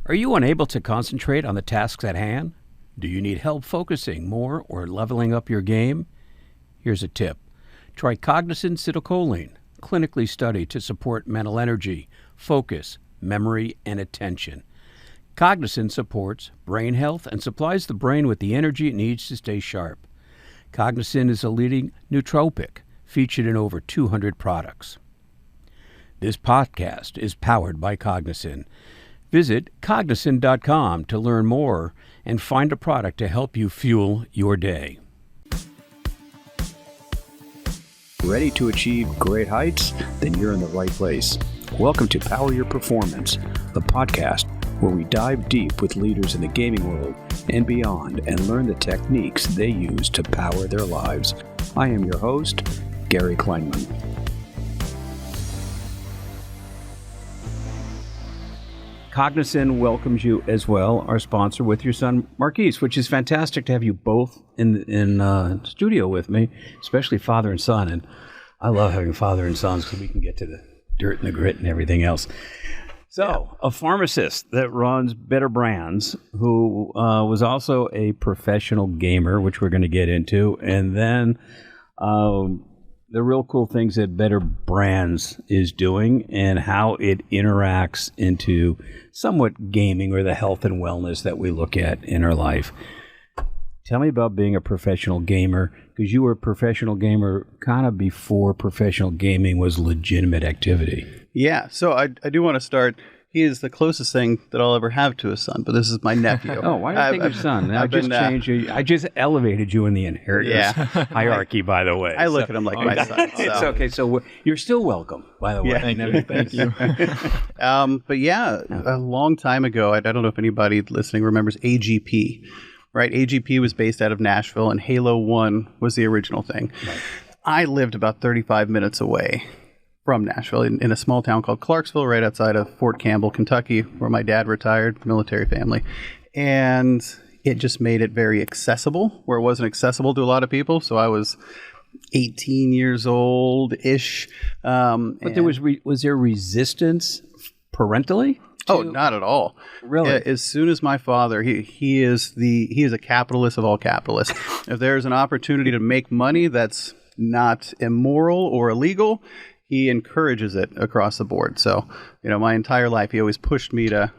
Are you unable to concentrate on the tasks at hand? Do you need help focusing more or leveling up your game? Here's a tip. Try Cognizin Citicoline, clinically studied to support mental energy, focus, memory, and attention. Cognizin supports brain health and supplies the brain with the energy it needs to stay sharp. Cognizin is a leading nootropic, featured in over 200 products. This podcast is powered by Cognizin. Visit cognizin.com to learn more and find a product to help you fuel your day. Ready to achieve great heights? Then you're in the right place. Welcome to Power Your Performance, the podcast where we dive deep with leaders in the gaming world and beyond and learn the techniques they use to power their lives. I am your host, Gary Kleinman. Cognizin welcomes you as well, our sponsor, with your son, Marquise, which is fantastic to have you both in studio with me, especially father and son. And I love having father and sons because we can get to the dirt and the grit and everything else. So, a pharmacist that runs Betterbrands, who was also a professional gamer, which we're going to get into, and then the real cool things that Betterbrands is doing and how it interacts into somewhat gaming or the health and wellness that we look at in our life. Tell me about being a professional gamer, because you were a professional gamer kind of before professional gaming was legitimate activity. Yeah, so I do want to start. He is the closest thing that I'll ever have to a son, but this is my nephew. Oh, why do you think your son? I just changed you. I just elevated you in the inheritance hierarchy, by the way. I look at him like my son. So. It's okay. So you're still welcome, by the way. Yeah, thank you. But yeah, a long time ago, I don't know if anybody listening remembers AGP. Right, AGP was based out of Nashville, and Halo 1 was the original thing. Right. I lived about 35 minutes away from Nashville in a small town called Clarksville, right outside of Fort Campbell, Kentucky, where my dad retired, military family. And it just made it very accessible, where it wasn't accessible to a lot of people. So I was 18 years old-ish. But there was there resistance parentally? Oh, not at all. Really? As soon as my father, he is a capitalist of all capitalists. If there's an opportunity to make money that's not immoral or illegal, he encourages it across the board. So, my entire life, he always pushed me to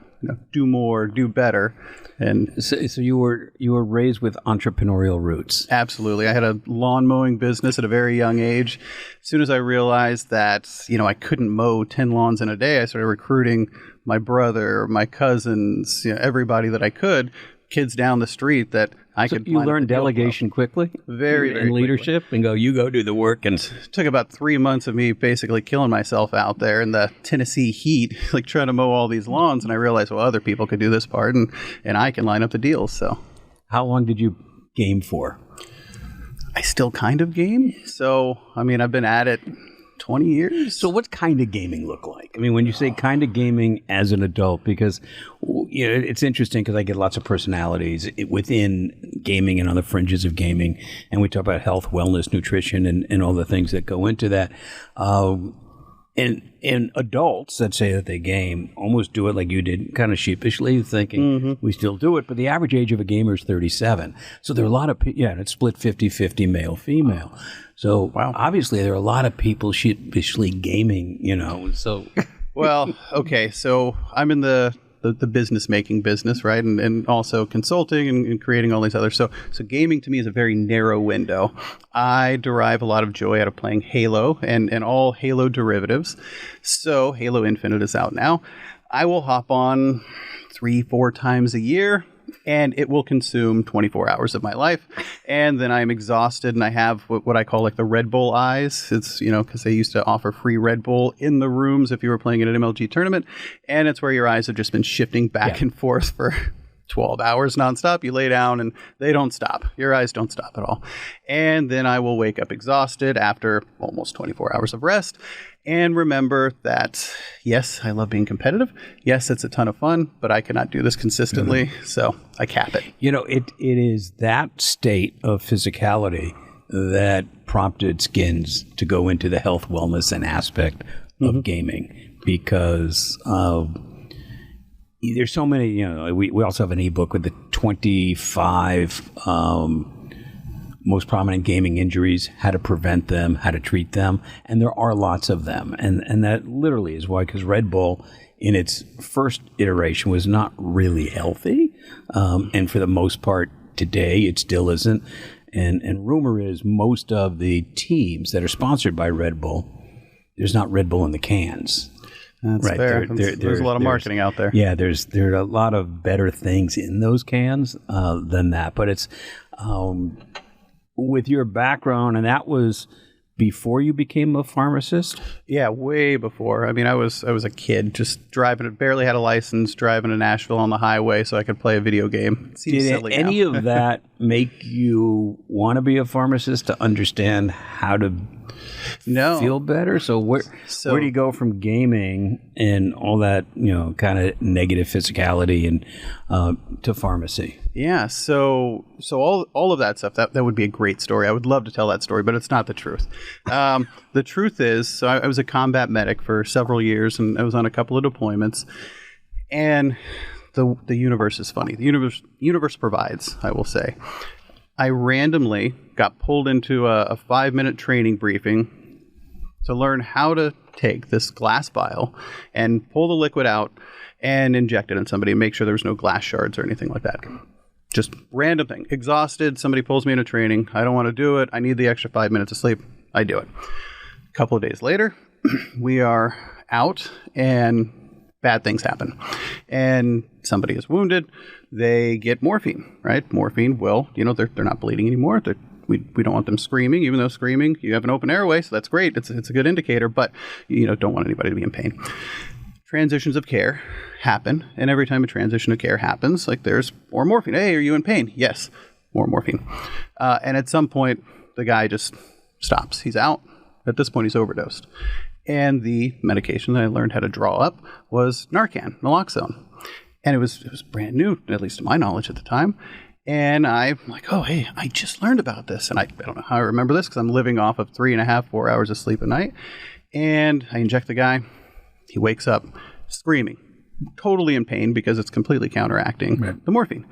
do more, do better. And so you were raised with entrepreneurial roots. Absolutely. I had a lawn mowing business at a very young age. As soon as I realized that, I couldn't mow 10 lawns in a day, I started recruiting my brother, my cousins, everybody that I could, kids down the street that I could. You learned delegation quickly, very in leadership, quickly. And you go do the work. And it took about 3 months of me basically killing myself out there in the Tennessee heat, like trying to mow all these lawns. And I realized, well, other people could do this part, and I can line up the deals. So, how long did you game for? I still kind of game. So, I've been at it 20 years. So what kind of gaming look like? When you say kind of gaming as an adult, because it's interesting because I get lots of personalities within gaming and on the fringes of gaming, and we talk about health, wellness, nutrition, and all the things that go into that. And adults that say that they game almost do it like you did, kind of sheepishly, thinking we still do it. But the average age of a gamer is 37. So there are a lot of and it's split 50-50 male-female. So obviously there are a lot of people sheepishly gaming, so. Well, okay, so I'm in the business making business, right? And also consulting and creating all these others. So gaming to me is a very narrow window. I derive a lot of joy out of playing Halo and all Halo derivatives. So Halo Infinite is out now. I will hop on 3-4 times a year, and it will consume 24 hours of my life. And then I'm exhausted, and I have what I call like the Red Bull eyes. It's, because they used to offer free Red Bull in the rooms if you were playing at an MLG tournament. And it's where your eyes have just been shifting back and forth for 12 hours nonstop. You lay down and they don't stop. Your eyes don't stop at all. And then I will wake up exhausted after almost 24 hours of rest. And remember that, yes, I love being competitive. Yes, it's a ton of fun, but I cannot do this consistently, so I cap it. It is that state of physicality that prompted Skins to go into the health, wellness, and aspect of gaming, because there's so many, we also have an ebook with the 25 most prominent gaming injuries, how to prevent them, how to treat them. And there are lots of them. And that literally is why, because Red Bull in its first iteration was not really healthy. And for the most part today, it still isn't. And rumor is most of the teams that are sponsored by Red Bull, there's not Red Bull in the cans. That's fair. There's a lot of marketing out there. Yeah, there are a lot of better things in those cans than that. But it's with your background, and that was before you became a pharmacist? Yeah, way before. I mean, I was a kid just driving, barely had a license, driving to Nashville on the highway so I could play a video game. Did any of that make you want to be a pharmacist, to understand how to feel better? So where do you go from gaming and all that, kind of negative physicality and to pharmacy? Yeah, so all of that stuff, that would be a great story. I would love to tell that story, but it's not the truth. The truth is, so I was a combat medic for several years, and I was on a couple of deployments, and the universe is funny. The universe provides, I will say. I randomly got pulled into a 5-minute training briefing to learn how to take this glass vial and pull the liquid out and inject it in somebody and make sure there was no glass shards or anything like that. Just random thing. Exhausted, somebody pulls me into training. I don't want to do it. I need the extra 5 minutes of sleep. I do it. A couple of days later, we are out and bad things happen. And somebody is wounded. They get morphine, right? Morphine will, they're not bleeding anymore. We don't want them screaming, even though screaming, you have an open airway, so that's great. It's a good indicator, but don't want anybody to be in pain. Transitions of care happen, and every time a transition of care happens, like there's more morphine. Hey, are you in pain? Yes, more morphine. And at some point, the guy just stops. He's out. At this point, he's overdosed. And the medication that I learned how to draw up was Narcan, naloxone. And it was brand new, at least to my knowledge at the time. And I'm like, oh, hey, I just learned about this. And I don't know how I remember this because I'm living off of 3.5, 4 hours of sleep a night. And I inject the guy. He wakes up screaming, totally in pain because it's completely counteracting the morphine.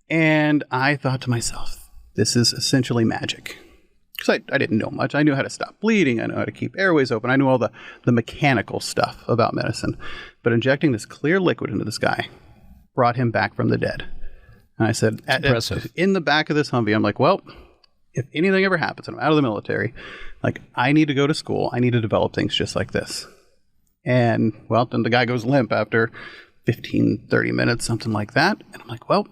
And I thought to myself, this is essentially magic. Because I didn't know much. I knew how to stop bleeding. I knew how to keep airways open. I knew all the mechanical stuff about medicine. But injecting this clear liquid into this guy brought him back from the dead. And I said, in the back of this Humvee, I'm like, well, if anything ever happens and I'm out of the military, like I need to go to school. I need to develop things just like this. And, well, then the guy goes limp after 15, 30 minutes, something like that. And I'm like, well,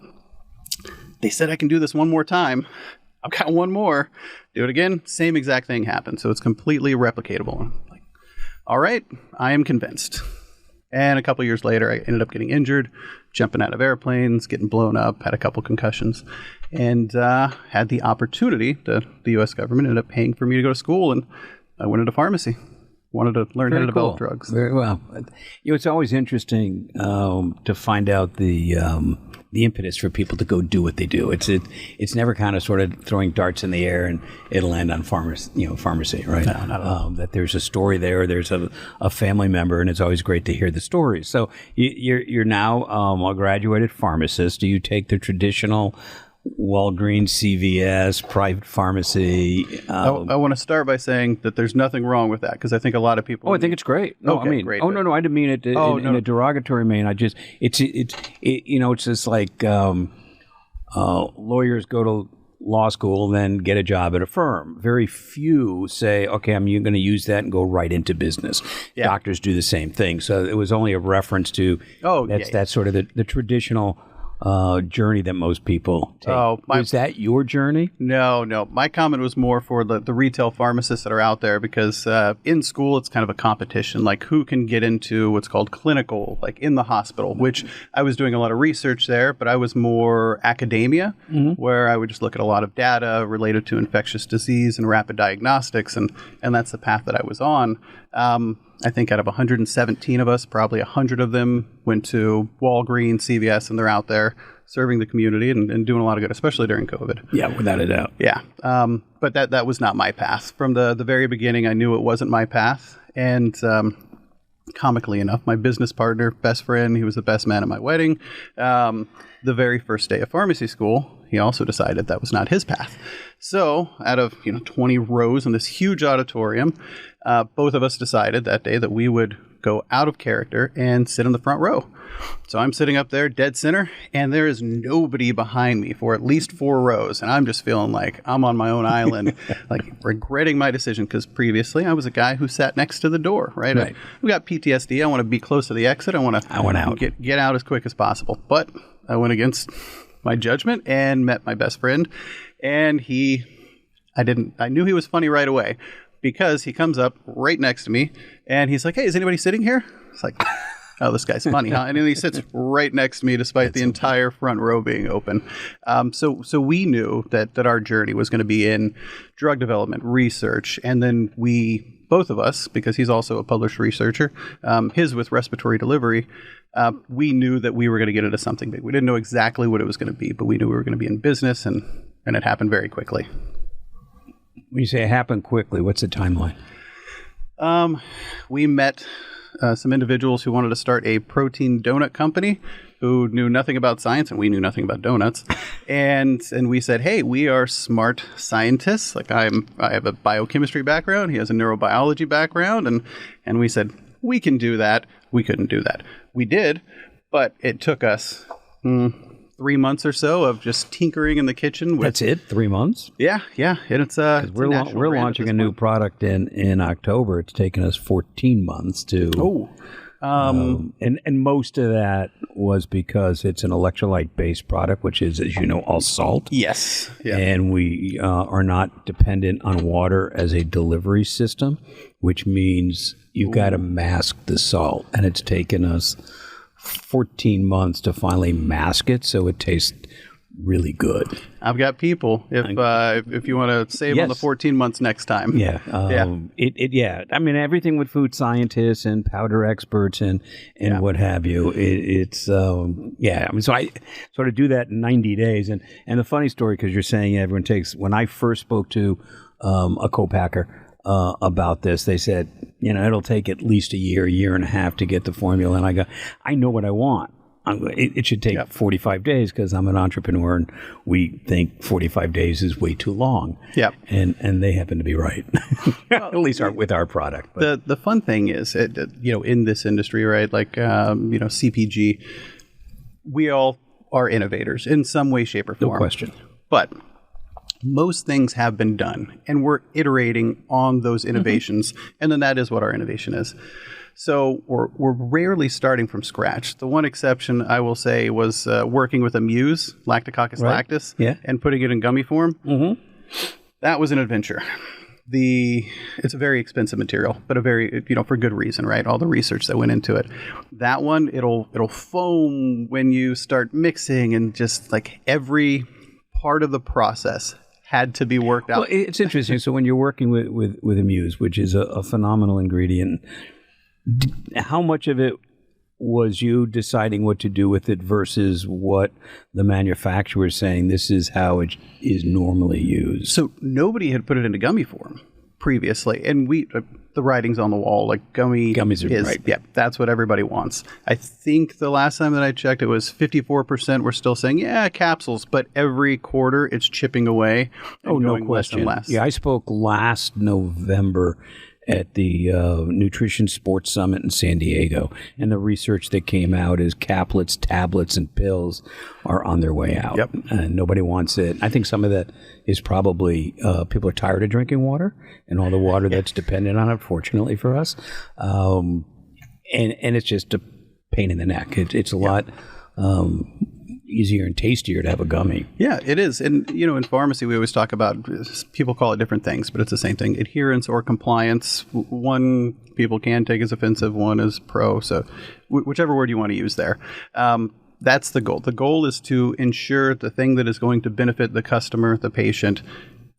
they said I can do this one more time. I've got one more. Do it again. Same exact thing happens. So it's completely replicatable. I'm like, all right, I am convinced. And a couple years later, I ended up getting injured, jumping out of airplanes, getting blown up, had a couple concussions, and had the opportunity, the U.S. government ended up paying for me to go to school, and I went into pharmacy. Wanted to learn how to develop drugs. Very well. It's always interesting to find out the impetus for people to go do what they do. It's never kind of sort of throwing darts in the air and it'll land on pharmacy, right? No, not at all. That there's a story there. There's a family member, and it's always great to hear the stories. So you're now a graduated pharmacist. Do you take the traditional Walgreens, CVS, private pharmacy? I want to start by saying that there's nothing wrong with that because I think a lot of people. I think it's great. No, okay, I mean, great. No, I didn't mean it in a derogatory manner. It's just like lawyers go to law school, then get a job at a firm. Very few say, okay, I'm going to use that and go right into business. Yeah. Doctors do the same thing. So it was only a reference to that's sort of the traditional journey that most people take. Is that your journey? No. My comment was more for the retail pharmacists that are out there because in school it's kind of a competition, like who can get into what's called clinical, like in the hospital, which I was doing a lot of research there, but I was more academia, where I would just look at a lot of data related to infectious disease and rapid diagnostics, and that's the path that I was on. I think out of 117 of us, probably 100 of them went to Walgreens, CVS, and they're out there serving the community and doing a lot of good, especially during COVID. Yeah, without a doubt. Yeah. But that was not my path. From the very beginning, I knew it wasn't my path. And comically enough, my business partner, best friend, he was the best man at my wedding. The very first day of pharmacy school, he also decided that was not his path. So out of 20 rows in this huge auditorium, both of us decided that day that we would go out of character and sit in the front row. So I'm sitting up there dead center, and there is nobody behind me for at least 4 rows. And I'm just feeling like I'm on my own island, like regretting my decision, because previously I was a guy who sat next to the door, right? We got PTSD. I want to be close to the exit. I want out. Get out as quick as possible. But I went against my judgment and met my best friend. And I knew he was funny right away, because he comes up right next to me and he's like, "Hey, is anybody sitting here?" It's like, oh, this guy's funny, huh? And then he sits right next to me despite the entire front row being open. So we knew that our journey was going to be in drug development, research, and then both of us, because he's also a published researcher, his with respiratory delivery, we knew that we were going to get into something big. We didn't know exactly what it was going to be, but we knew we were going to be in business, and it happened very quickly. When you say it happened quickly, what's the timeline? We met some individuals who wanted to start a protein donut company who knew nothing about science, and we knew nothing about donuts. And we said, hey, we are smart scientists. Like I have a biochemistry background. He has a neurobiology background. And we said, we can do that. We couldn't do that. We did, but it took us 3 months or so of just tinkering in the kitchen. That's it? 3 months? Yeah. And it's we're launching a new product in October. It's taken us 14 months to. And most of that was because it's an electrolyte-based product, which is, as you know, all salt. Yes. Yeah. And we are not dependent on water as a delivery system, which means you've got to mask the salt. And it's taken us 14 months to finally mask it so it tastes really good. I've got people if you want to save on the 14 months next time. Yeah. I mean, everything with food scientists and powder experts and what have you. I mean, so I sort of do that in 90 days. And the funny story, because you're saying everyone takes, when I first spoke to a co-packer about this, they said, it'll take at least a year and a half to get the formula. And I go, I know what I want. It should take 45 days because I'm an entrepreneur and we think 45 days is way too long. Yeah. And they happen to be right. At least with our product. But. The fun thing is, in this industry, right, like, CPG, we all are innovators in some way, shape, or form. No question. But most things have been done and we're iterating on those innovations. And then that is what our innovation is. So we're rarely starting from scratch. The one exception I will say was working with a muse, Lactococcus lactis, and putting it in gummy form. Mm-hmm. That was an adventure. It's a very expensive material, but a very, for good reason, right? All the research that went into it. That one, it'll foam when you start mixing, and just like every part of the process had to be worked out. Well, it's interesting. So when you're working with a muse, which is a phenomenal ingredient, how much of it was you deciding what to do with it versus what the manufacturer is saying this is how it is normally used? So nobody had put it into gummy form previously, and the writing's on the wall, like gummies is right. Yeah, that's what everybody wants. I think the last time that I checked, it was 54% were still saying capsules, but every quarter it's chipping away. Oh, no question. Less. Yeah, I spoke last November at the Nutrition Sports Summit in San Diego, and the research that came out is caplets, tablets, and pills are on their way out. Yep. And nobody wants it. I think some of that is probably people are tired of drinking water and all the water that's dependent on it, fortunately for us. And it's just a pain in the neck. It's a lot easier and tastier to have a gummy. Yeah, it is. And, in pharmacy, we always talk about, people call it different things, but it's the same thing. Adherence or compliance. One people can take as offensive, one is pro. So whichever word you want to use there. That's the goal. The goal is to ensure the thing that is going to benefit the customer, the patient,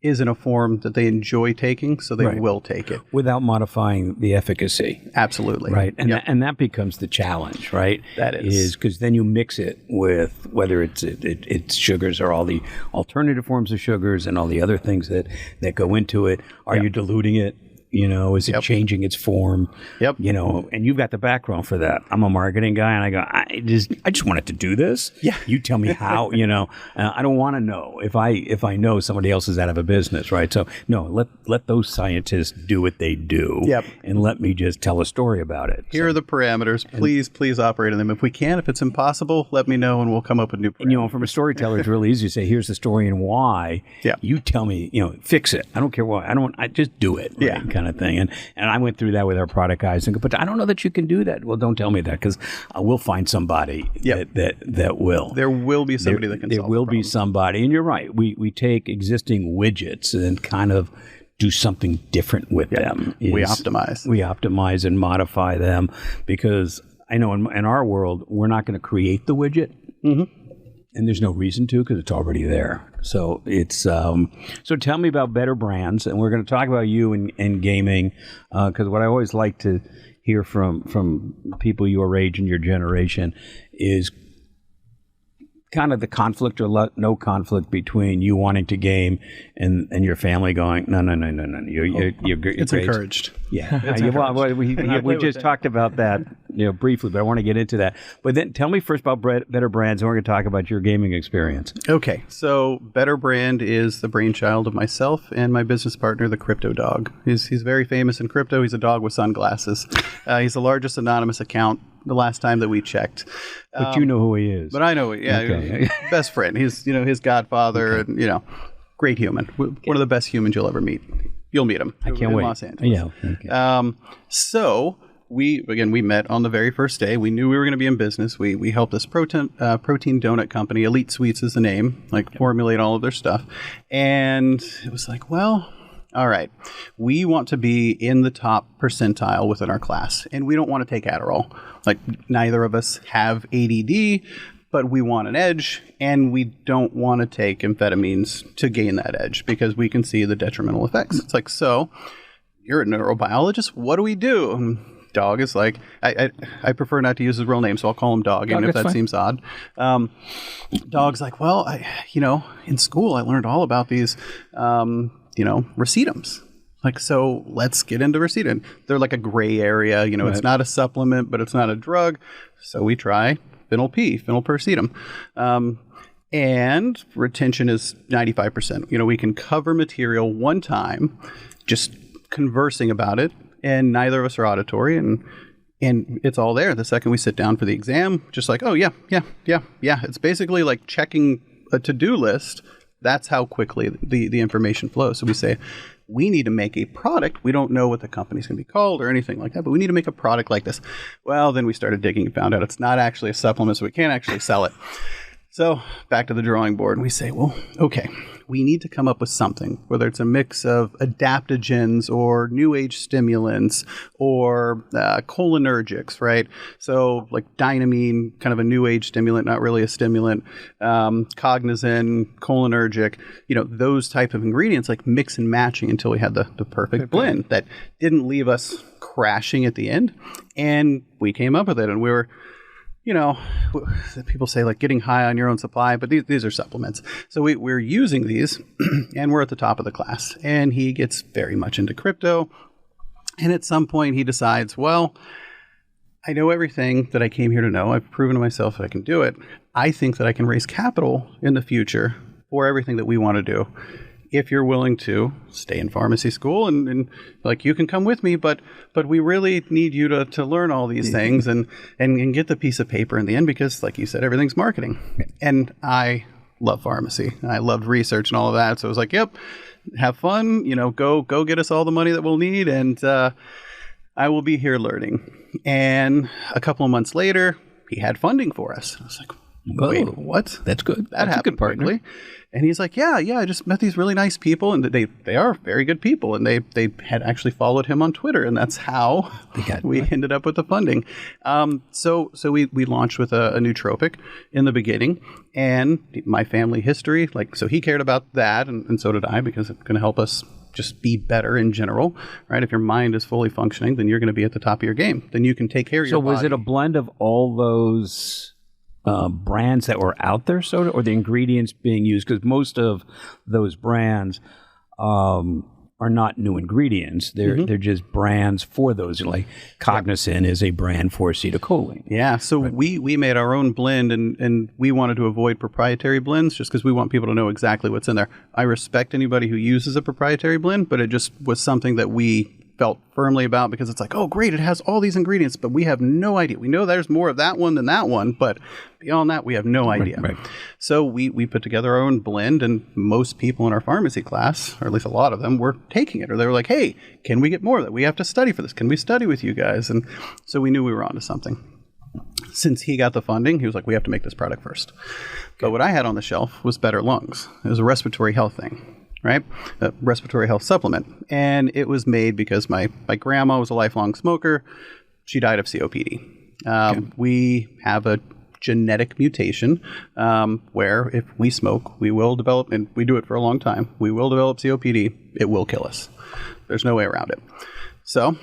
is in a form that they enjoy taking, so they will take it. Without modifying the efficacy. Absolutely. Right. And and that becomes the challenge, right? That is. Because then you mix it with whether it's sugars or all the alternative forms of sugars and all the other things that go into it. Are you diluting it You know, is it changing its form? Yep. You know, and you've got the background for that. I'm a marketing guy, and I go, I just want it to do this. Yeah. You tell me how. You know, I don't want to know if I know somebody else is out of a business, right? So no, let those scientists do what they do. Yep. And let me just tell a story about it. Here are the parameters. Please operate in them. If we can, if it's impossible, let me know, and we'll come up with new parameters. And, you know, from a storyteller, it's really easy to say, here's the story and why. Yeah. You tell me, you know, fix it. I don't care why. I just do it. Right? Yeah. Kind of thing. And I went through that with our product guys and go, but I don't know that you can do that. Well, don't tell me that, because we'll find somebody that will. There will be somebody that can There solve will the be problem. somebody. And you're right. We take existing widgets and kind of do something different with them. We optimize. We optimize and modify them, because I know in our world, we're not going to create the widget. Mm-hmm. And there's no reason to, because it's already there. So it's so tell me about Better Brands, and we're going to talk about you and gaming, because what I always like to hear from people your age and your generation is kind of the conflict or no conflict between you wanting to game and your family going, no. You're It's great. encouraged. Yeah. Well, we just talked about that, you know, briefly, but I want to get into that. But then tell me first about Better Brands, and we're going to talk about your gaming experience. Okay, so Betterbrand is the brainchild of myself and my business partner, the Crypto Dog. He's very famous in crypto. He's a dog with sunglasses. He's the largest anonymous account the last time that we checked. But you know who he is. But I know, Okay. best friend. He's, his godfather, and, great human. One of the best humans you'll ever meet. You'll meet him. I can't in wait. Los Angeles. Yeah. Okay. So we met on the very first day. We knew we were going to be in business. We helped this protein donut company, Elite Sweets is the name, formulate all of their stuff. And it was like, well, all right, we want to be in the top percentile within our class, and we don't want to take Adderall. Neither of us have ADD, but we want an edge, and we don't want to take amphetamines to gain that edge, because we can see the detrimental effects. It's like, so you're a neurobiologist. What do we do? And Dog is like, I prefer not to use his real name, so I'll call him Dog, even if that seems odd. Dog's like, well, in school I learned all about these, racetums. So let's get into Racetun. They're like a gray area. Right. It's not a supplement, but it's not a drug. So we try phenylpiracetam. And retention is 95%. We can cover material one time, just conversing about it, and neither of us are auditory, and it's all there. The second we sit down for the exam, just like, oh, yeah. It's basically like checking a to-do list. That's how quickly the information flows. So we say, we need to make a product. We don't know what the company's going to be called or anything like that, but we need to make a product like this. Well, then we started digging and found out it's not actually a supplement, so we can't actually sell it. So back to the drawing board, and we say, well, okay, we need to come up with something, whether it's a mix of adaptogens or new age stimulants or cholinergics, right? So like dynamine, kind of a new age stimulant, not really a stimulant, cognizin, cholinergic, those type of ingredients, like mix and matching until we had the perfect blend that didn't leave us crashing at the end. And we came up with it, and we were, people say like getting high on your own supply, but these are supplements. So we're using these, and we're at the top of the class. And he gets very much into crypto. And at some point he decides, well, I know everything that I came here to know. I've proven to myself that I can do it. I think that I can raise capital in the future for everything that we want to do. If you're willing to stay in pharmacy school and you can come with me, but we really need you to learn all these things and get the piece of paper in the end, because like you said, everything's marketing. And I love pharmacy, and I loved research and all of that. So I was like, yep, have fun, go get us all the money that we'll need. And I will be here learning. And a couple of months later, he had funding for us. I was like, wait, what? That's good. That happened a good partner. quickly. And he's like, yeah, I just met these really nice people, and they are very good people, and they had actually followed him on Twitter, and that's how we ended up with the funding. So we launched with a nootropic in the beginning, and my family history, so he cared about that, and so did I, because it's going to help us just be better in general, right? If your mind is fully functioning, then you're going to be at the top of your game. Then you can take care of your body. So was it a blend of all those brands that were out there, or the ingredients being used? Because most of those brands are not new ingredients. They're just brands for those. Like Cognizant is a brand for acetylcholine. Yeah, so we made our own blend, and we wanted to avoid proprietary blends just because we want people to know exactly what's in there. I respect anybody who uses a proprietary blend, but it just was something that we felt firmly about because it's like, oh, great, it has all these ingredients, but we have no idea. We know there's more of that one than that one, but beyond that, we have no idea. Right. So we put together our own blend, and most people in our pharmacy class, or at least a lot of them, were taking it, or they were like, hey, can we get more of that? We have to study for this. Can we study with you guys? And so we knew we were onto something. Since he got the funding, he was like, we have to make this product first. But what I had on the shelf was Better Lungs. It was a respiratory health thing. Right? A respiratory health supplement. And it was made because my grandma was a lifelong smoker. She died of COPD. We have a genetic mutation where if we smoke, we will develop, and we do it for a long time, we will develop COPD. It will kill us. There's no way around it. So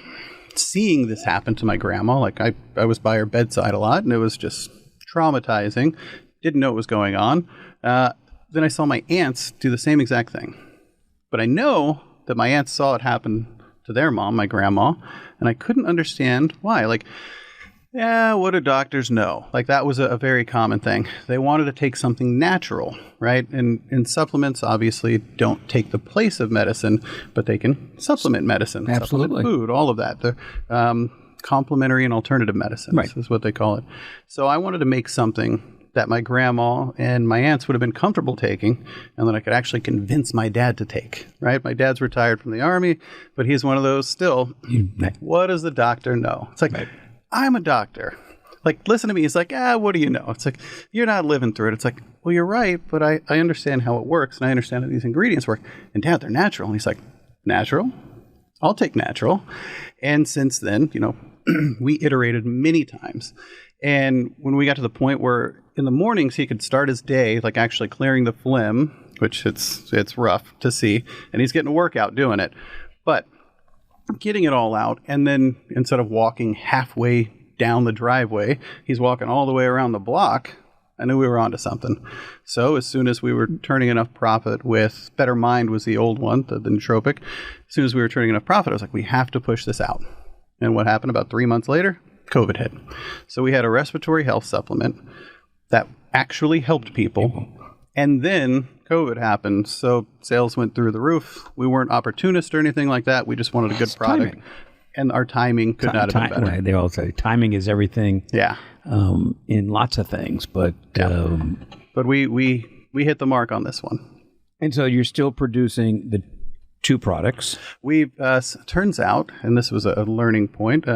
seeing this happen to my grandma, like I was by her bedside a lot, and it was just traumatizing. Didn't know what was going on. Then I saw my aunts do the same exact thing. But I know that my aunts saw it happen to their mom, my grandma, and I couldn't understand why. Like, yeah, what do doctors know? Like, that was a very common thing. They wanted to take something natural, right? And supplements obviously don't take the place of medicine, but they can supplement medicine, Absolutely. supplement food, all of that. They're complementary and alternative medicines is what they call it. So I wanted to make something that my grandma and my aunts would have been comfortable taking, and that I could actually convince my dad to take, right? My dad's retired from the Army, but he's one of those still, what does the doctor know? It's like, I'm a doctor. Like, listen to me. He's like, what do you know? It's like, you're not living through it. It's like, well, you're right, but I understand how it works, and I understand how these ingredients work. And Dad, they're natural. And he's like, natural? I'll take natural. And since then, we iterated many times. And when we got to the point where in the mornings he could start his day, like actually clearing the phlegm, which it's rough to see, and he's getting a workout doing it, but getting it all out, and then instead of walking halfway down the driveway, he's walking all the way around the block. I knew we were onto something. So as soon as we were turning enough profit with Better Mind was the old one, the nootropic. As soon as we were turning enough profit, I was like, we have to push this out. And what happened about 3 months later? COVID hit. So we had a respiratory health supplement that actually helped people. And then COVID happened. So sales went through the roof. We weren't opportunists or anything like that. We just wanted a good product. Timing. And our timing could not have been better. They all say timing is everything. Yeah. In lots of things. But but we hit the mark on this one. And so you're still producing the 2 products. We've turns out, and this was a learning point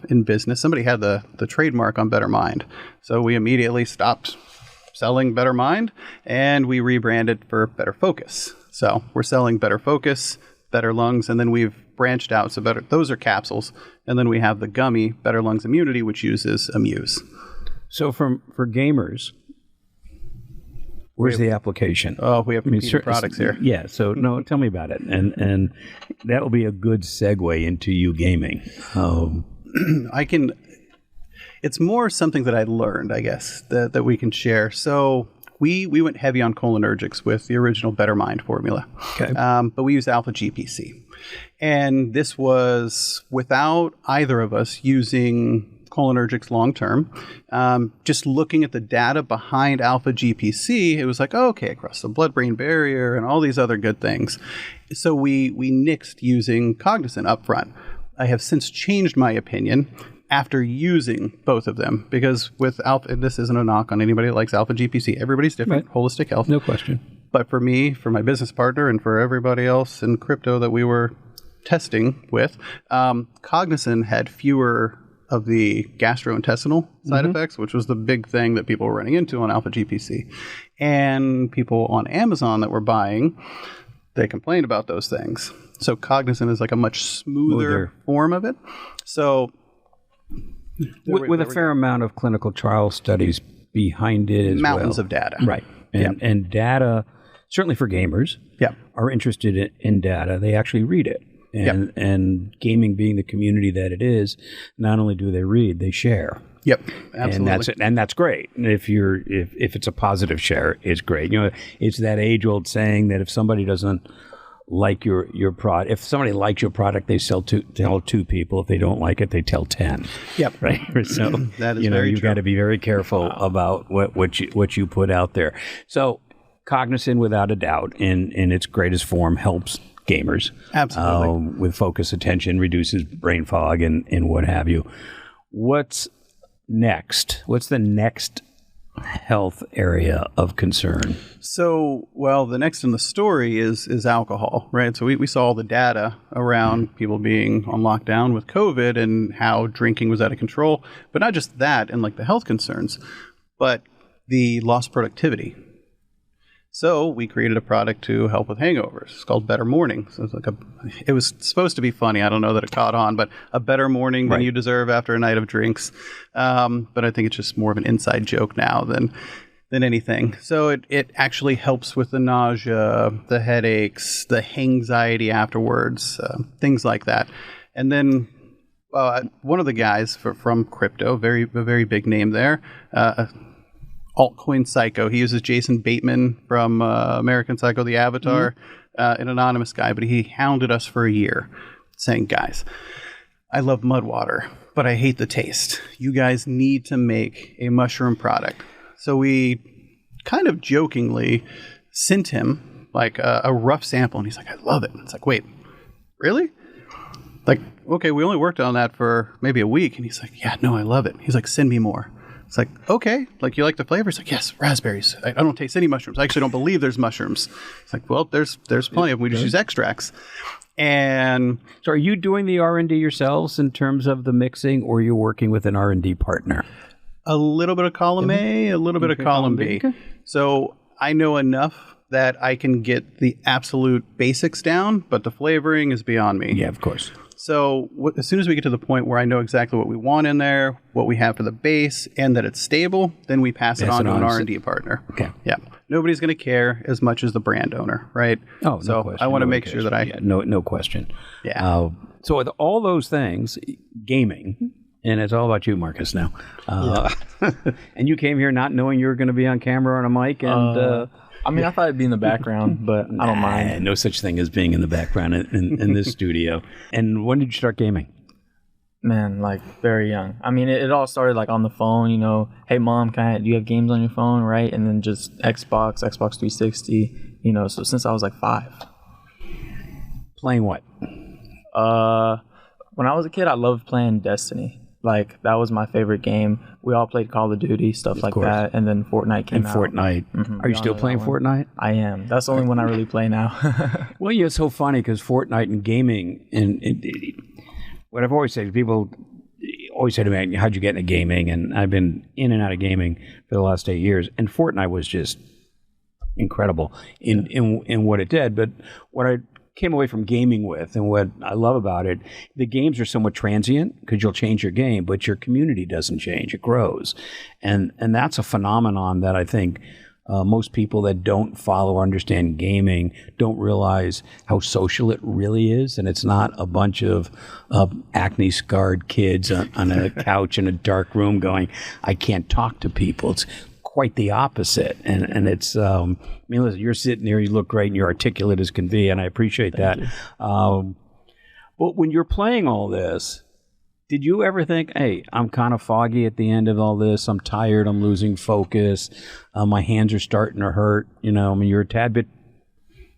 in business, somebody had the trademark on Better Mind. So we immediately stopped selling Better Mind, and we rebranded for Better Focus. So we're selling Better Focus, Better Lungs, and then we've branched out. So those are capsules. And then we have the gummy Better Lungs Immunity, which uses Amuse. So for gamers, where's the application? Oh, we have competing products here. Yeah. So no, tell me about it, and that will be a good segue into you gaming. It's more something that I learned, I guess, that we can share. So we went heavy on cholinergics with the original Better Mind formula. Okay. But we used alpha GPC, and this was without either of us using cholinergics long term. Just looking at the data behind alpha GPC, it was like, okay, across the blood-brain barrier and all these other good things. So we nixed using Cognizant up front. I have since changed my opinion after using both of them, because with alpha, this isn't a knock on anybody that likes alpha GPC. Everybody's different, holistic health. No question. But for me, for my business partner, and for everybody else in crypto that we were testing with, Cognizant had fewer of the gastrointestinal side effects, which was the big thing that people were running into on alpha GPC. And people on Amazon that were buying, they complained about those things. So Cognizant is like a much smoother form of it. So with a fair amount of clinical trial studies behind it as mountains of data. Right. And data, certainly for gamers, are interested in data. They actually read it. And gaming being the community that it is, not only do they read, they share. Yep, absolutely. And that's great. If it's a positive share, it's great. It's that age-old saying that if somebody doesn't like your product. If somebody likes your product, they tell 2 people. If they don't like it, they tell 10. Yep. Right. So that is you've got to be very careful about what you put out there. So Cognizant, without a doubt, in its greatest form, helps gamers. Absolutely. With focus, attention, reduces brain fog, and what have you. What's next? What's the next health area of concern? So, well, the next in the story is alcohol, right? So we saw all the data around people being on lockdown with COVID and how drinking was out of control. But not just that and like the health concerns, but the lost productivity. So we created a product to help with hangovers. It's called Better Morning. So it was supposed to be funny. I don't know that it caught on, but a better morning than you deserve after a night of drinks. But I think it's just more of an inside joke now than anything. So it actually helps with the nausea, the headaches, the anxiety afterwards, things like that. And then one of the guys from crypto, a very big name there, altcoin psycho. He uses Jason Bateman from American Psycho, the Avatar, an anonymous guy, but he hounded us for a year saying, guys, I love mud water, but I hate the taste. You guys need to make a mushroom product. So we kind of jokingly sent him like a rough sample, and he's like, I love it. It's like, wait, really? Like, okay, we only worked on that for maybe a week. And he's like, yeah, no, I love it. He's like, send me more. It's like, okay, like you like the flavor? It's like, yes, raspberries. I don't taste any mushrooms. I actually don't believe there's mushrooms. It's like, well, there's plenty of them. We just use extracts. And so are you doing the R&D yourselves in terms of the mixing, or are you working with an R&D partner? A little bit of column A, a little bit of column B. Okay. So I know enough that I can get the absolute basics down, but the flavoring is beyond me. Yeah, of course. So as soon as we get to the point where I know exactly what we want in there, what we have for the base, and that it's stable, then we pass it on to an R&D partner. Okay. Yeah. Nobody's going to care as much as the brand owner, right? Oh, so no question. I want to make sure that I... Yeah, no question. Yeah. So with all those things, gaming, and it's all about you, Marcus, now. And you came here not knowing you were going to be on camera or on a mic, and... I mean, I thought it'd be in the background, but I don't mind. No such thing as being in the background in this studio. And when did you start gaming? Man, like very young. I mean, it all started like on the phone, hey mom, do you have games on your phone, right? And then just Xbox 360, so since I was like 5. Playing what? When I was a kid, I loved playing Destiny. Like, that was my favorite game. We all played Call of Duty, stuff like that. And then Fortnite came out. Fortnite. Mm-hmm. Are you still playing Fortnite? I am. That's the only one I really play now. Well, yeah, it's so funny because Fortnite and gaming, and what I've always said, people always say to me, how'd you get into gaming? And I've been in and out of gaming for the last 8 years. And Fortnite was just incredible in what it did. But what I came away from gaming with, and what I love about it, the games are somewhat transient because you'll change your game, but your community doesn't change, it grows. And that's a phenomenon that I think most people that don't follow or understand gaming don't realize how social it really is. And it's not a bunch of acne scarred kids on a couch in a dark room going, I can't talk to people. It's quite the opposite. And it's, I mean, listen, you're sitting there, you look great, and you're articulate as can be, and I appreciate that. But when you're playing all this, did you ever think, hey, I'm kind of foggy at the end of all this, I'm tired, I'm losing focus, my hands are starting to hurt, I mean, you're a tad bit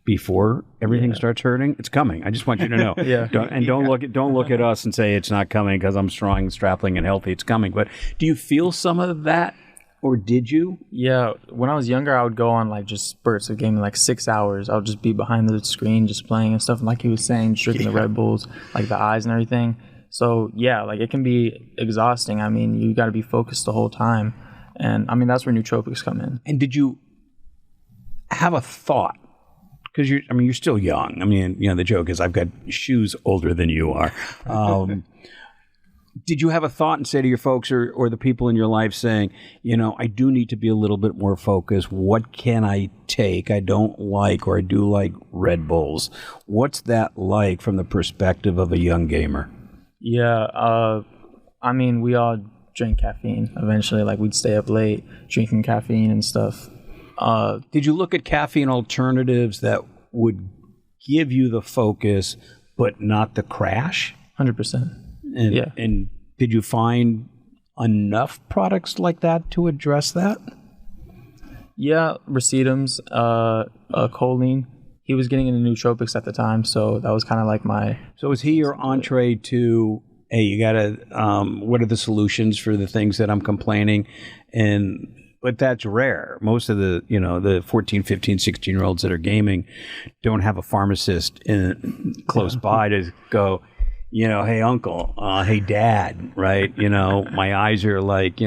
before everything starts hurting? It's coming. I just want you to know. Don't look at us and say it's not coming because I'm strong, strapping, and healthy. It's coming. But do you feel some of that? Or did you? Yeah, when I was younger, I would go on like just spurts of gaming, like 6 hours. I would just be behind the screen, just playing and stuff. And like he was saying, just drinking the Red Bulls, like the eyes and everything. So yeah, like it can be exhausting. I mean, you got to be focused the whole time. And I mean, that's where Nootropics come in. And did you have a thought? Because you're still young. I mean, the joke is I've got shoes older than you are. Did you have a thought and say to your folks or the people in your life saying, I do need to be a little bit more focused. What can I take? I don't like, or I do like Red Bulls. What's that like from the perspective of a young gamer? Yeah. I mean, we all drink caffeine eventually. Like we'd stay up late drinking caffeine and stuff. Did you look at caffeine alternatives that would give you the focus, but not the crash? 100%. And, Yeah. And did you find enough products like that to address that? Yeah, Racetums, choline. He was getting into nootropics at the time, so that was kind of like my... So is he your entree to, hey, you got to, what are the solutions for the things that I'm complaining? But that's rare. Most of the, the 14, 15, 16-year-olds that are gaming don't have a pharmacist close by to go, hey, uncle, hey, dad, right? My eyes are like,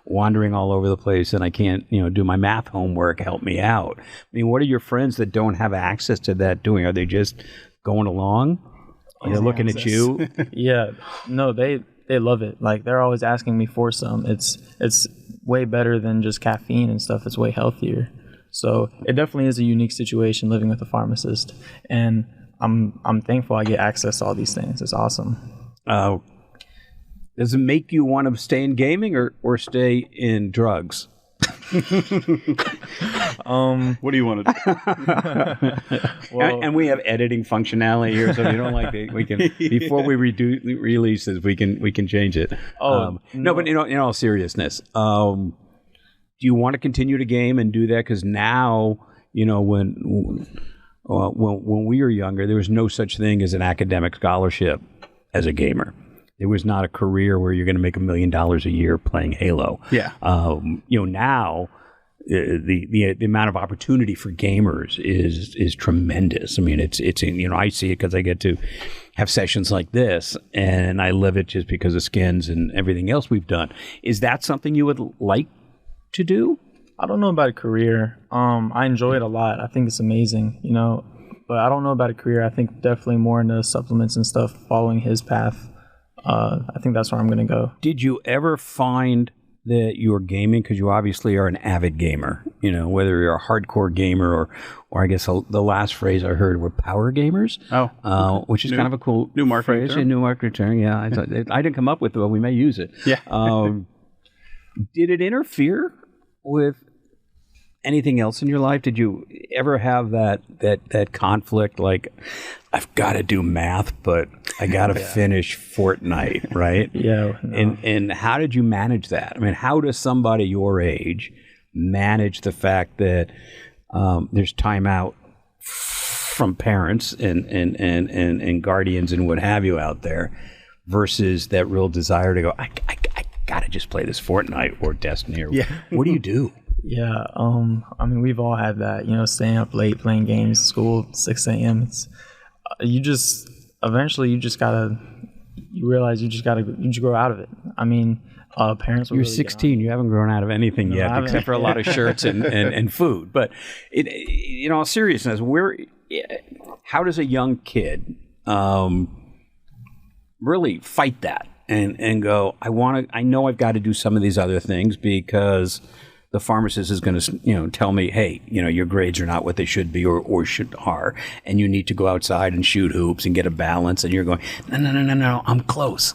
wandering all over the place and I can't, do my math homework. Help me out. I mean, what are your friends that don't have access to that doing? Are they just going along? Are they looking at you? Yeah. No, they love it. Like, they're always asking me for some. It's way better than just caffeine and stuff. It's way healthier. So it definitely is a unique situation living with a pharmacist. And I'm thankful I get access to all these things. It's awesome. Does it make you want to stay in gaming or stay in drugs? What do you want to do? Well, and we have editing functionality here, so if you don't like it, we can before we release this, we can change it. No, but in all seriousness, do you want to continue to game and do that? Because now, when we were younger, there was no such thing as an academic scholarship as a gamer. There was not a career where you're going to make $1 million a year playing Halo. Yeah. Now the amount of opportunity for gamers is tremendous. I mean, it's I see it because I get to have sessions like this, and I live it just because of skins and everything else we've done. Is that something you would like to do? I don't know about a career. I enjoy it a lot. I think it's amazing, but I don't know about a career. I think definitely more into supplements and stuff, following his path. I think that's where I'm going to go. Did you ever find that you were gaming, because you obviously are an avid gamer, whether you're a hardcore gamer or I guess the last phrase I heard were power gamers, which is kind of a cool new marketing phrase. term. New marketing term, yeah. I didn't come up with it, but we may use it. Yeah. Did it interfere with anything else in your life? Did you ever have that conflict, like, I've got to do math, but I got to finish Fortnite, right? Yeah. No. And how did you manage that? I mean, how does somebody your age manage the fact that there's time out from parents and guardians and what have you out there versus that real desire to go, I got to just play this Fortnite or Destiny or what do you do? Yeah, I mean, we've all had that, staying up late playing games, school, 6 a.m. It's eventually you just realize you just grow out of it. I mean, parents. You're 16. You haven't grown out of anything yet, except for a lot of shirts and food. But in all seriousness, how does a young kid really fight that and go, I know I've got to do some of these other things because the pharmacist is going to, tell me, hey, your grades are not what they should be or are, and you need to go outside and shoot hoops and get a balance. And you're going, no, I'm close.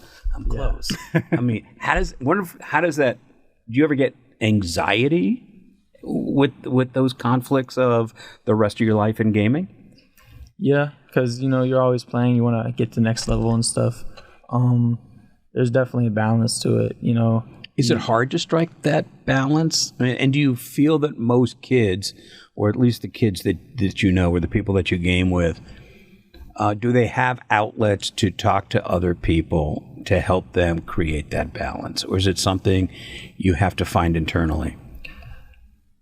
I mean, how does that? Do you ever get anxiety with those conflicts of the rest of your life in gaming? Yeah, because you're always playing. You want to get to the next level and stuff. There's definitely a balance to it. Is it hard to strike that balance? I mean, and do you feel that most kids, or at least the kids that or the people that you game with, do they have outlets to talk to other people to help them create that balance? Or is it something you have to find internally?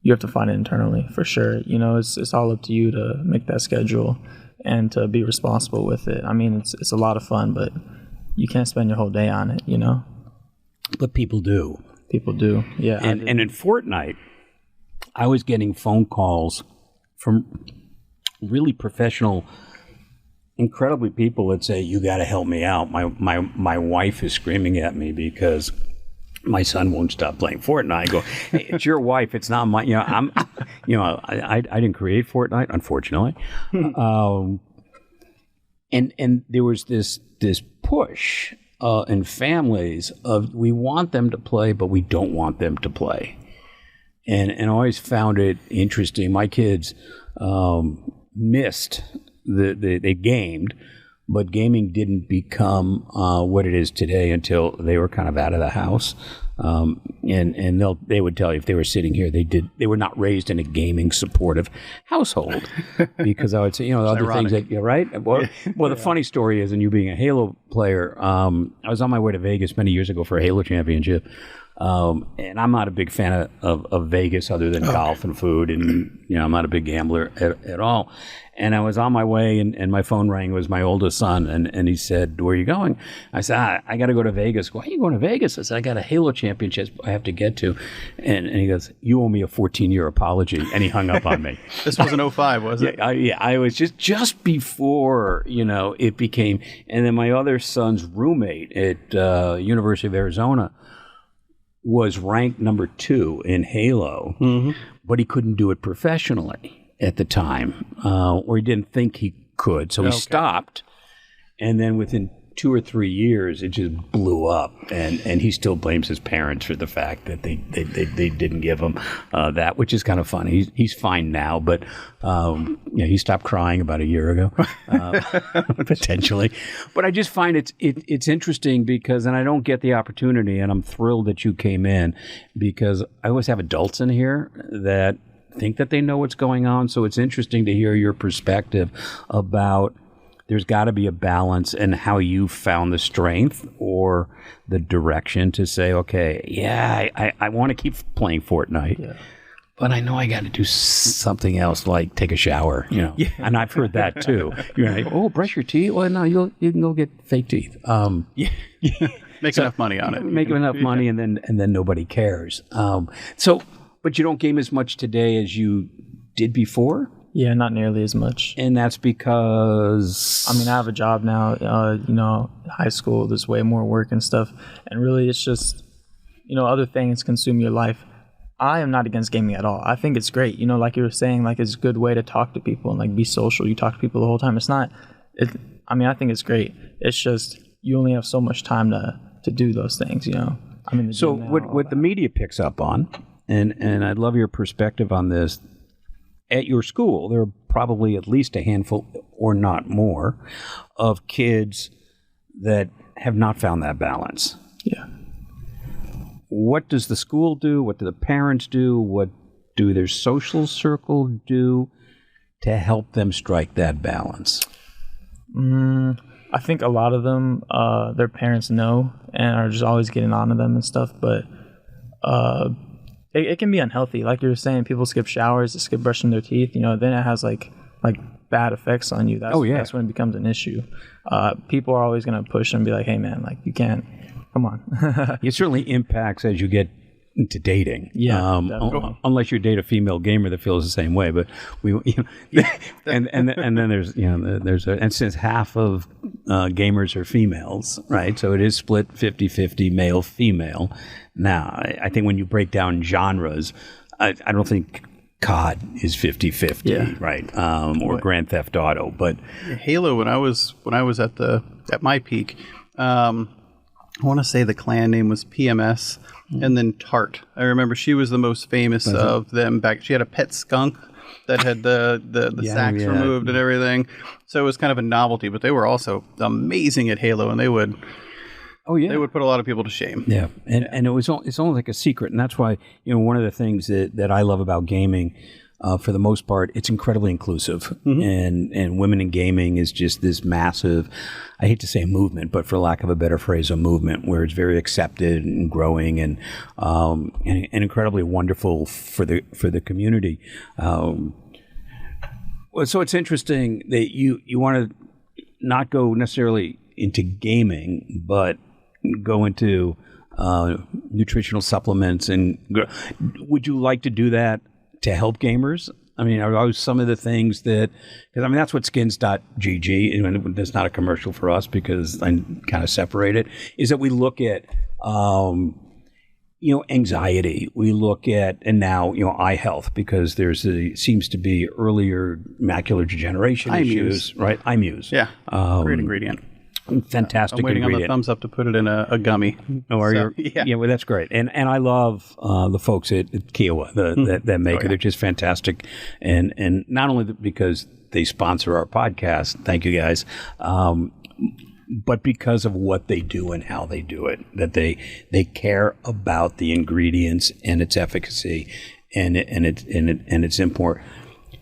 You have to find it internally, for sure. It's all up to you to make that schedule and to be responsible with it. I mean, it's a lot of fun, but you can't spend your whole day on it, But people do. People do, yeah. And in Fortnite, I was getting phone calls from really professional, incredibly people that say, you got to help me out. My wife is screaming at me because my son won't stop playing Fortnite. I go, hey, it's your wife. It's not my, I didn't create Fortnite, unfortunately. And there was this push in families of, we want them to play, but we don't want them to play. And I always found it interesting. My kids missed they gamed, but gaming didn't become what it is today until they were kind of out of the house. And they would tell you if they were sitting here, they were not raised in a gaming supportive household, because I would say, other ironic. things that you're right. Well, the funny story is, and you being a Halo player, I was on my way to Vegas many years ago for a Halo championship. And I'm not a big fan of Vegas other than golf and food. And, I'm not a big gambler at all. And I was on my way and my phone rang. It was my oldest son. And he said, "Where are you going?" I said, "I got to go to Vegas." "Why are you going to Vegas?" I said, "I got a Halo championship I have to get to." And he goes, "You owe me a 14-year apology." And he hung up on me. This was in 05, was it? I was just before, it became. And then my other son's roommate at University of Arizona was ranked number 2 in Halo, but he couldn't do it professionally at the time, or he didn't think he could. So he stopped, and then within 2 or 3 years, it just blew up, and he still blames his parents for the fact that they didn't give him that, which is kind of funny. He's fine now, but he stopped crying about a year ago, potentially. But I just find it's interesting because, and I don't get the opportunity, and I'm thrilled that you came in, because I always have adults in here that think that they know what's going on. So it's interesting to hear your perspective about there's got to be a balance in how you found the strength or the direction to say, okay, I want to keep playing Fortnite, but I know I got to do something else, like take a shower, And I've heard that too. You're like, "Oh, brush your teeth." Well, no, you can go get fake teeth. Make enough money on it. Make enough money, and then nobody cares. But you don't game as much today as you did before? Yeah, not nearly as much. And that's because... I have a job now, high school, there's way more work and stuff. And really, it's just, other things consume your life. I am not against gaming at all. I think it's great. Like you were saying, like it's a good way to talk to people and like be social. You talk to people the whole time. I think it's great. It's just, you only have so much time to do those things, So what the media picks up on, and I'd love your perspective on this. At your school, there are probably at least a handful, or not more, of kids that have not found that balance. Yeah. What does the school do? What do the parents do? What do their social circle do to help them strike that balance? I think a lot of them, their parents know and are just always getting on to them and stuff, but it can be unhealthy. Like you were saying, people skip showers, they skip brushing their teeth, then it has like bad effects on you. That's when it becomes an issue. People are always going to push and be like, "Hey man, like you can't, come on." It certainly impacts as you get into dating. Yeah, unless you date a female gamer that feels the same way. But and then there's and since half of gamers are females, right? So it is split 50-50 male female. Now, I think when you break down genres, I don't think COD is 50-50, right? Or Grand Theft Auto, but Halo. When I was at my peak, I want to say the clan name was PMS, and then Tart. I remember she was the most famous of them back. She had a pet skunk that had the sacks removed and everything. So it was kind of a novelty, but they were also amazing at Halo, and they would put a lot of people to shame. Yeah, and it's almost like a secret, and that's why one of the things that I love about gaming, for the most part, it's incredibly inclusive, and women in gaming is just this massive, I hate to say movement, but for lack of a better phrase, a movement where it's very accepted and growing and incredibly wonderful for the community. So it's interesting that you want to not go necessarily into gaming, but go into nutritional supplements. And would you like to do that to help gamers? Are some of the things that, because that's what skins.gg, and it's not a commercial for us because I'm kind of separated, is that we look at, anxiety. We look at, and now, eye health, because seems to be earlier macular degeneration issues, right? iMuse. Yeah, great ingredient. Fantastic I'm waiting ingredient. on the thumbs up to put it in a gummy. Yeah, well, that's great. And I love the folks at Kiowa that make it. They're just fantastic. And not only because they sponsor our podcast, thank you guys, but because of what they do and how they do it, that they care about the ingredients and its efficacy and its import.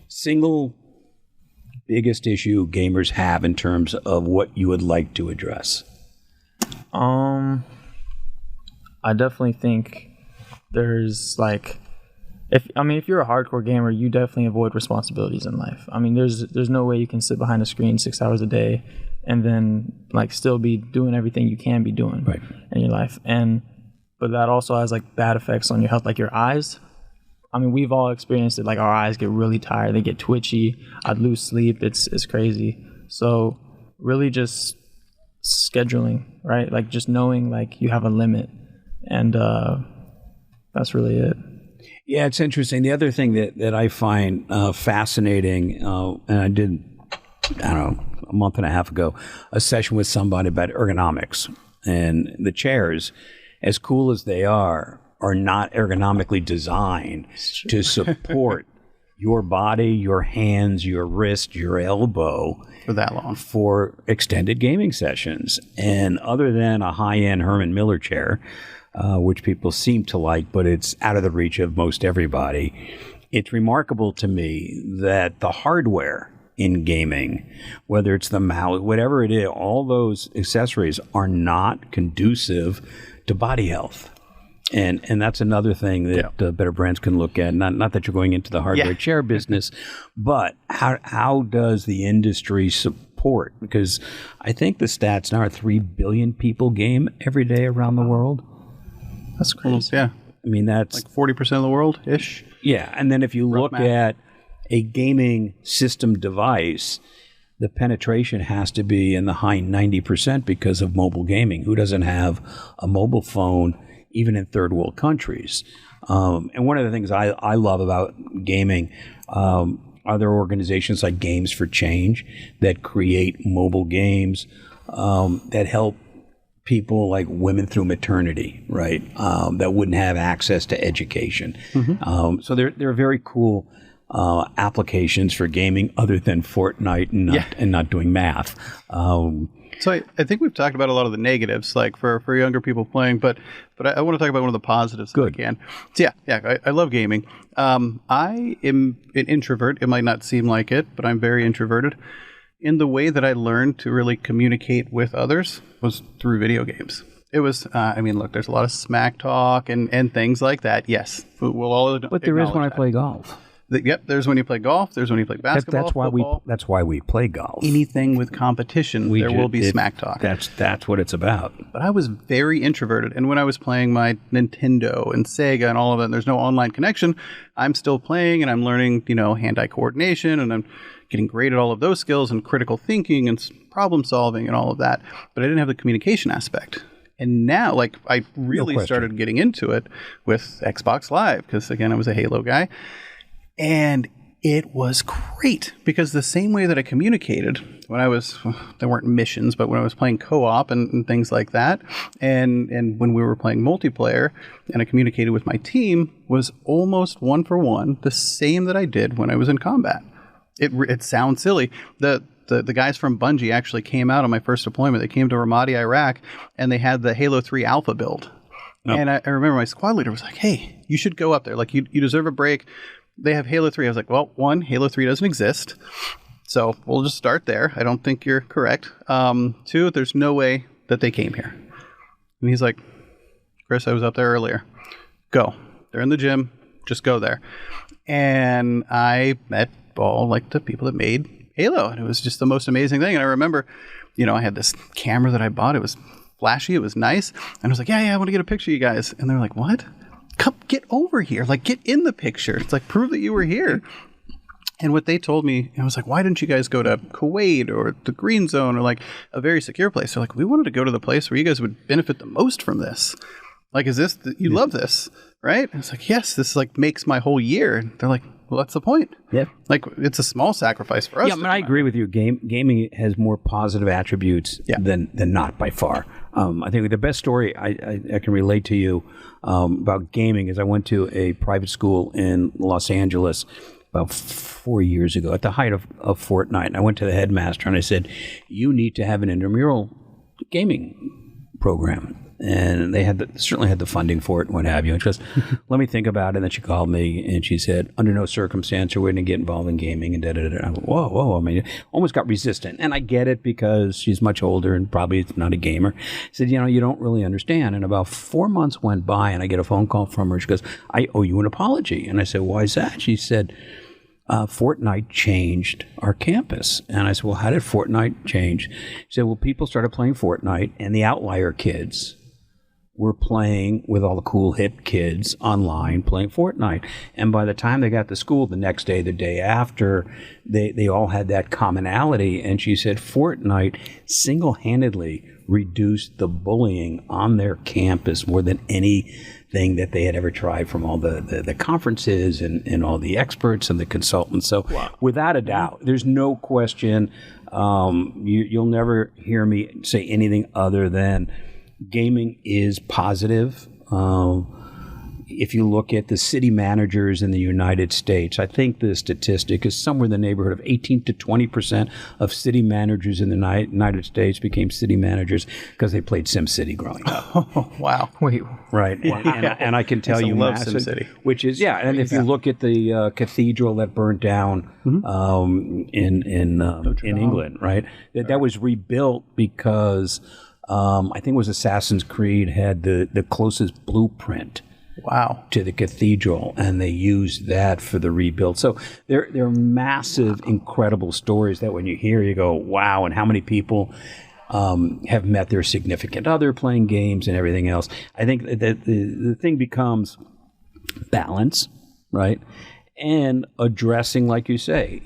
Single biggest issue gamers have in terms of what you would like to address? I definitely think there's like, if you're a hardcore gamer, you definitely avoid responsibilities in life. I mean, there's no way you can sit behind a screen 6 hours a day and then like still be doing everything you can be doing in your life. But that also has like bad effects on your health, like your eyes. I mean, we've all experienced it. Like our eyes get really tired, they get twitchy. I'd lose sleep. It's crazy. So really just scheduling, right? Like just knowing like you have a limit, and that's really it. Yeah, it's interesting. The other thing that I find fascinating, and I did, I don't know, a month and a half ago, a session with somebody about ergonomics, and the chairs, as cool as they are not ergonomically designed to support your body, your hands, your wrist, your elbow for that long, for extended gaming sessions. And other than a high-end Herman Miller chair, which people seem to like, but it's out of the reach of most everybody, it's remarkable to me that the hardware in gaming, whether it's the mouse, whatever it is, all those accessories are not conducive to body health. And that's another thing that Better Brands can look at. Not that you're going into the hardware chair business, but how does the industry support? Because I think the stats now are 3 billion people game every day around the world. That's crazy. Yeah. I mean, that's like 40% of the world-ish. Yeah. And then if you look at a gaming system device, the penetration has to be in the high 90% because of mobile gaming. Who doesn't have a mobile phone even in third world countries? And one of the things I love about gaming are there organizations like Games for Change that create mobile games that help people like women through maternity, right? That wouldn't have access to education. So there are very cool applications for gaming other than Fortnite and not doing math. So I think we've talked about a lot of the negatives, like for younger people playing, but I want to talk about one of the positives if I can. So I love gaming. I am an introvert. It might not seem like it, but I'm very introverted. In the way that I learned to really communicate with others was through video games. It was, look, there's a lot of smack talk and things like that. Yes, we'll all but there is when I play golf. There's when you play golf. There's when you play basketball. That's why we play golf. Anything with competition, there will be smack talk. That's what it's about. But I was very introverted, and when I was playing my Nintendo and Sega and all of it, and there's no online connection, I'm still playing and I'm learning, hand-eye coordination, and I'm getting great at all of those skills and critical thinking and problem solving and all of that. But I didn't have the communication aspect. And now, I really started getting into it with Xbox Live because, again, I was a Halo guy. And it was great because the same way that I communicated when I was, there weren't missions, but when I was playing co-op and things like that, and when we were playing multiplayer and I communicated with my team, was almost one for one the same that I did when I was in combat. It sounds silly. The guys from Bungie actually came out on my first deployment. They came to Ramadi, Iraq, and they had the Halo 3 alpha build. Oh. And I remember my squad leader was like, hey, you should go up there. Like, you deserve a break. They have Halo 3. I was like, well, one, Halo 3 doesn't exist. So we'll just start there. I don't think you're correct. Two, there's no way that they came here. And he's like, Chris, I was up there earlier. Go. They're in the gym. Just go there. And I met all the people that made Halo. And it was just the most amazing thing. And I remember, I had this camera that I bought. It was flashy. It was nice. And I was like, yeah, I want to get a picture of you guys. And they were like, what? Come, get over here. Get in the picture. It's like, prove that you were here. And what they told me, I was like, why didn't you guys go to Kuwait or the Green Zone or a very secure place? They're like, we wanted to go to the place where you guys would benefit the most from this. Is this, you love this, right? I was like, yes, this makes my whole year. And they're like, Well, that's the point. Yeah. Like, it's a small sacrifice for us. Yeah, I mean, I agree with you. Gaming has more positive attributes than not by far. I think the best story I can relate to you about gaming is I went to a private school in Los Angeles about 4 years ago at the height of Fortnite. And I went to the headmaster and I said, you need to have an intramural gaming program. And they certainly had the funding for it and what have you. And she goes, let me think about it. And then she called me and she said, under no circumstance are we going to get involved in gaming and da-da-da. I went, whoa. I mean, almost got resistant. And I get it because she's much older and probably not a gamer. I said, you don't really understand. And about 4 months went by and I get a phone call from her. She goes, I owe you an apology. And I said, why is that? She said, Fortnite changed our campus. And I said, well, how did Fortnite change? She said, well, people started playing Fortnite and the outlier kids were playing with all the cool hip kids online playing Fortnite. And by the time they got to school the next day, the day after, they all had that commonality. And she said Fortnite single-handedly reduced the bullying on their campus more than anything that they had ever tried from all the conferences and all the experts and the consultants. So without a doubt, there's no question, you'll never hear me say anything other than gaming is positive. If you look at the city managers in the United States, I think the statistic is somewhere in the neighborhood of 18 to 20% of city managers in the United States became city managers because they played SimCity growing up. Oh, wow. Wait. Right. And I can tell you, love massive, SimCity. which is, and if you look at the cathedral that burned down in England, right, that was rebuilt because I think it was Assassin's Creed had the closest blueprint to the cathedral, and they used that for the rebuild. So there are massive, incredible stories that when you hear, you go, wow, and how many people have met their significant other playing games and everything else. I think that the thing becomes balance, right? And addressing, like you say,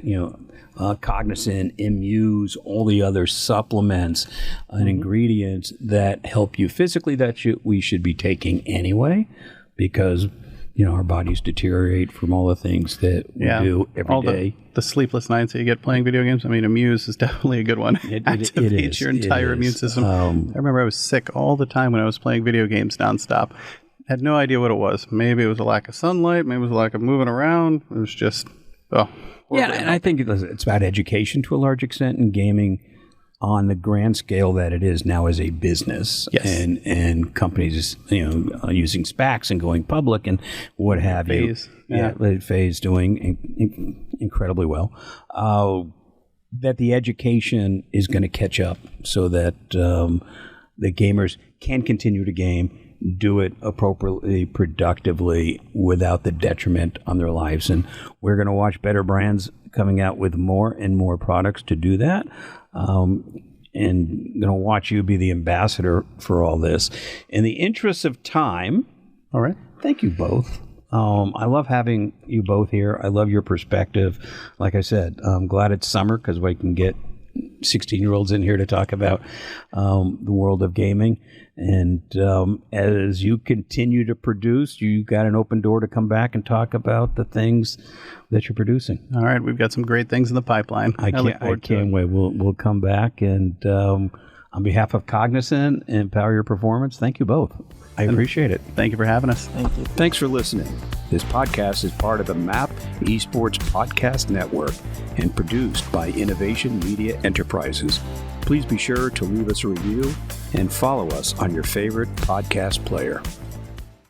Cognizant, Imuse, all the other supplements and ingredients that help you physically that we should be taking anyway, because our bodies deteriorate from all the things that we do every day. The sleepless nights that you get playing video games. I mean, Imuse is definitely a good one. It activates your entire immune system. I remember I was sick all the time when I was playing video games nonstop. Had no idea what it was. Maybe it was a lack of sunlight. Maybe it was a lack of moving around. It was just, and I think it's about education to a large extent in gaming on the grand scale that it is now as a business. Yes. And companies, using SPACs and going public and what have you. Phase doing incredibly well. That the education is going to catch up so that the gamers can continue to game, do it appropriately, productively, without the detriment on their lives. And we're going to watch Betterbrands coming out with more and more products to do that. And going to watch you be the ambassador for all this. In the interest of time, all right. Thank you both. I love having you both here. I love your perspective. Like I said, I'm glad it's summer because we can get 16-year-olds in here to talk about the world of gaming. And as you continue to produce, you got an open door to come back and talk about the things that you're producing. All right, we've got some great things in the pipeline. I can't wait. We'll come back, and on behalf of Cognizant and Power Your Performance, thank you both. I appreciate it. Thank you for having us. Thank you. Thanks for listening. This podcast is part of the MAP Esports Podcast Network and produced by Innovation Media Enterprises. Please be sure to leave us a review and follow us on your favorite podcast player.